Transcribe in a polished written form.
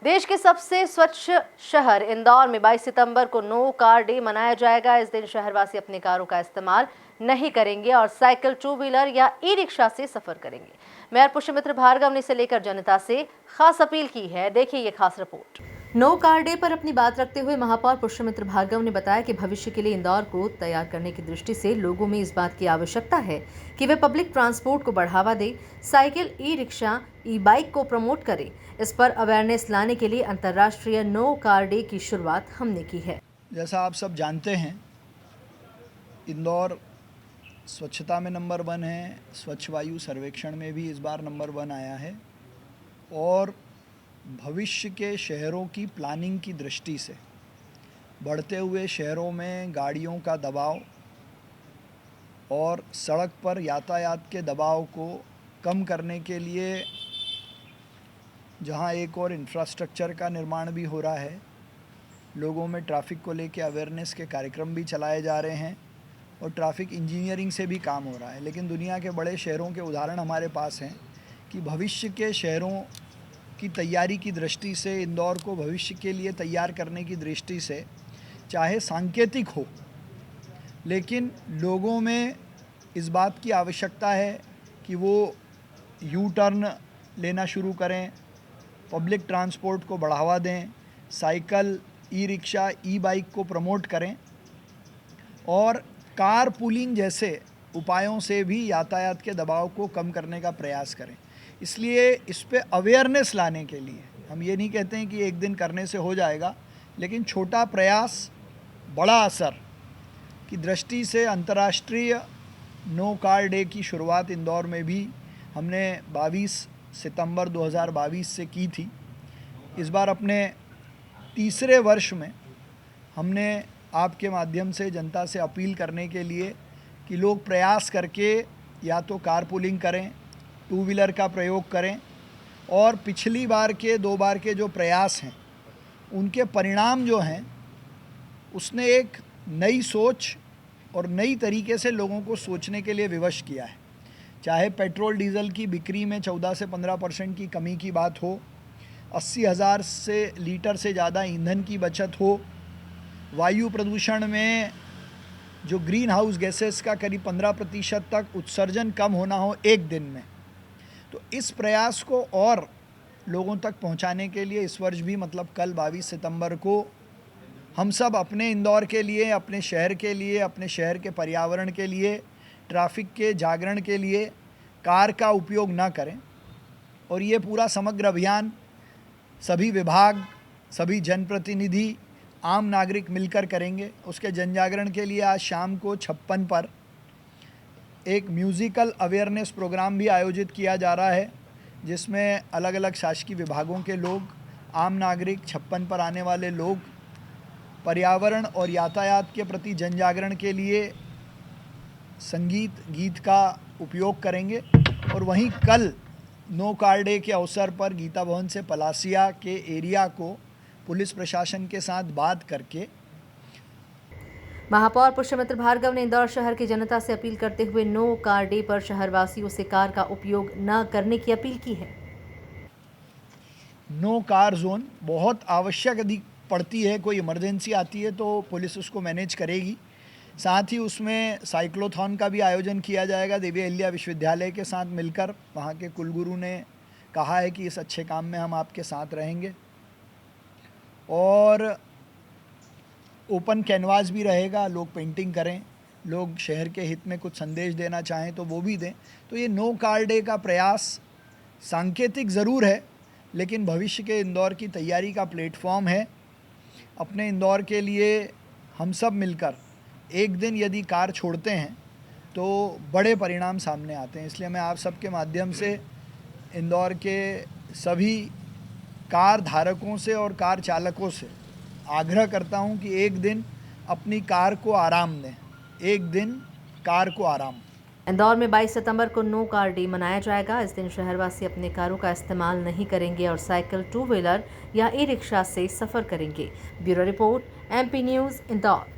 देश के सबसे स्वच्छ शहर इंदौर में 22 सितंबर को नो कार डे मनाया जाएगा। इस दिन शहरवासी अपनी कारों का इस्तेमाल नहीं करेंगे और साइकिल, टू व्हीलर या ई रिक्शा से सफर करेंगे। मेयर पुष्यमित्र भार्गव ने इसे लेकर जनता से खास अपील की है। देखिए ये खास रिपोर्ट। नो कार डे पर अपनी बात रखते हुए महापौर पुष्यमित्र भार्गव ने बताया कि भविष्य के लिए इंदौर को तैयार करने की दृष्टि से लोगों में इस बात की आवश्यकता है कि वे पब्लिक ट्रांसपोर्ट को बढ़ावा दें, साइकिल, ई रिक्शा, ई बाइक को प्रमोट करें। इस पर अवेयरनेस लाने के लिए अंतर्राष्ट्रीय नो कार डे की शुरुआत हमने की है। जैसा आप सब जानते हैं, इंदौर स्वच्छता में नंबर 1 है, स्वच्छ वायु सर्वेक्षण में भी इस बार नंबर 1 आया है और भविष्य के शहरों की प्लानिंग की दृष्टि से बढ़ते हुए शहरों में गाड़ियों का दबाव और सड़क पर यातायात के दबाव को कम करने के लिए जहां एक और इंफ्रास्ट्रक्चर का निर्माण भी हो रहा है, लोगों में ट्रैफिक को लेकर अवेयरनेस के कार्यक्रम भी चलाए जा रहे हैं और ट्रैफिक इंजीनियरिंग से भी काम हो रहा है। लेकिन दुनिया के बड़े शहरों के उदाहरण हमारे पास हैं कि भविष्य के शहरों की तैयारी की दृष्टि से, इंदौर को भविष्य के लिए तैयार करने की दृष्टि से, चाहे सांकेतिक हो, लेकिन लोगों में इस बात की आवश्यकता है कि वो यू टर्न लेना शुरू करें, पब्लिक ट्रांसपोर्ट को बढ़ावा दें, साइकिल, ई रिक्शा, ई बाइक को प्रमोट करें और कार पूलिंग जैसे उपायों से भी यातायात के दबाव को कम करने का प्रयास करें। इसलिए इस पे अवेयरनेस लाने के लिए हम ये नहीं कहते हैं कि एक दिन करने से हो जाएगा, लेकिन छोटा प्रयास बड़ा असर की दृष्टि से अंतर्राष्ट्रीय नो कार डे की शुरुआत इंदौर में भी हमने 22 सितंबर 2022 से की थी। इस बार अपने तीसरे वर्ष में हमने आपके माध्यम से जनता से अपील करने के लिए कि लोग प्रयास करके या तो कार पूलिंग करें, टू व्हीलर का प्रयोग करें और पिछली बार के 2 बार के जो प्रयास हैं उनके परिणाम जो हैं उसने एक नई सोच और नई तरीके से लोगों को सोचने के लिए विवश किया है। चाहे पेट्रोल डीजल की बिक्री में 14 से 15% की कमी की बात हो, 80,000 से लीटर से ज़्यादा ईंधन की बचत हो, वायु प्रदूषण में जो ग्रीन हाउस गैसेस का करीब 15% तक उत्सर्जन कम होना हो एक दिन में, तो इस प्रयास को और लोगों तक पहुंचाने के लिए इस वर्ष भी मतलब कल 22 सितंबर को हम सब अपने इंदौर के लिए, अपने शहर के लिए, अपने शहर के पर्यावरण के लिए, ट्रैफिक के जागरण के लिए कार का उपयोग ना करें और ये पूरा समग्र अभियान सभी विभाग, सभी जनप्रतिनिधि, आम नागरिक मिलकर करेंगे। उसके जन जागरण के लिए आज शाम को 56 पर एक म्यूज़िकल अवेयरनेस प्रोग्राम भी आयोजित किया जा रहा है, जिसमें अलग अलग शासकीय विभागों के लोग, आम नागरिक, 56 पर आने वाले लोग पर्यावरण और यातायात के प्रति जन जागरण के लिए संगीत, गीत का उपयोग करेंगे। और वहीं कल नो कार डे के अवसर पर गीता भवन से पलासिया के एरिया को पुलिस प्रशासन के साथ बात करके महापौर पुष्यमित्र भार्गव ने इंदौर शहर की जनता से अपील करते हुए नो कार डे पर शहरवासियों से कार का उपयोग न करने की अपील की है। नो कार जोन बहुत आवश्यक यदि पड़ती है, कोई इमरजेंसी आती है तो पुलिस उसको मैनेज करेगी। साथ ही उसमें साइक्लोथॉन का भी आयोजन किया जाएगा। देवी अहिल्या विश्वविद्यालय के साथ मिलकर वहाँ के कुलगुरु ने कहा है कि इस अच्छे काम में हम आपके साथ रहेंगे और ओपन कैनवास भी रहेगा, लोग पेंटिंग करें, लोग शहर के हित में कुछ संदेश देना चाहें तो वो भी दें। तो ये नो कार डे का प्रयास सांकेतिक ज़रूर है, लेकिन भविष्य के इंदौर की तैयारी का प्लेटफॉर्म है। अपने इंदौर के लिए हम सब मिलकर एक दिन यदि कार छोड़ते हैं तो बड़े परिणाम सामने आते हैं। इसलिए मैं आप सबके माध्यम से इंदौर के सभी कार धारकों से और कार चालकों से आग्रह करता हूं कि एक दिन अपनी कार को आराम दें, एक दिन कार को आराम। इंदौर में 22 सितंबर को नो कार डे मनाया जाएगा। इस दिन शहरवासी अपने कारों का इस्तेमाल नहीं करेंगे और साइकिल, टू व्हीलर या ई रिक्शा से सफर करेंगे। Bureau report, MP news, Indore.